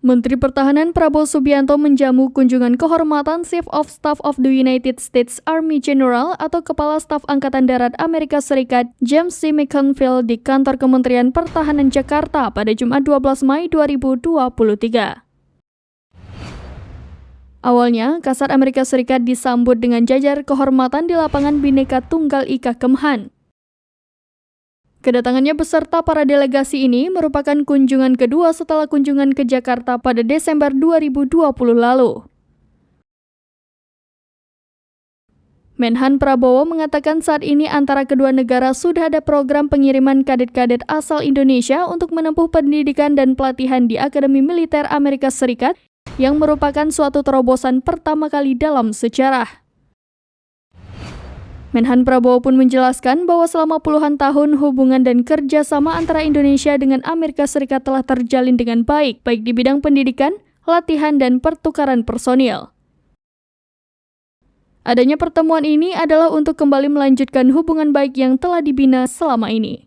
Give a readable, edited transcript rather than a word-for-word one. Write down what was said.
Menteri Pertahanan Prabowo Subianto menjamu kunjungan kehormatan Chief of Staff of the United States Army General atau Kepala Staf Angkatan Darat Amerika Serikat James C. McConville di kantor Kementerian Pertahanan Jakarta pada Jumat 12 Mei 2023. Awalnya, Kasat Amerika Serikat disambut dengan jajar kehormatan di lapangan Bhinneka Tunggal Ika Kemhan. Kedatangannya beserta para delegasi ini merupakan kunjungan kedua setelah kunjungan ke Jakarta pada Desember 2020 lalu. Menhan Prabowo mengatakan saat ini antara kedua negara sudah ada program pengiriman kadet-kadet asal Indonesia untuk menempuh pendidikan dan pelatihan di Akademi Militer Amerika Serikat yang merupakan suatu terobosan pertama kali dalam sejarah. Menhan Prabowo pun menjelaskan bahwa selama puluhan tahun hubungan dan kerjasama antara Indonesia dengan Amerika Serikat telah terjalin dengan baik di bidang pendidikan, latihan, dan pertukaran personil. Adanya pertemuan ini adalah untuk kembali melanjutkan hubungan baik yang telah dibina selama ini.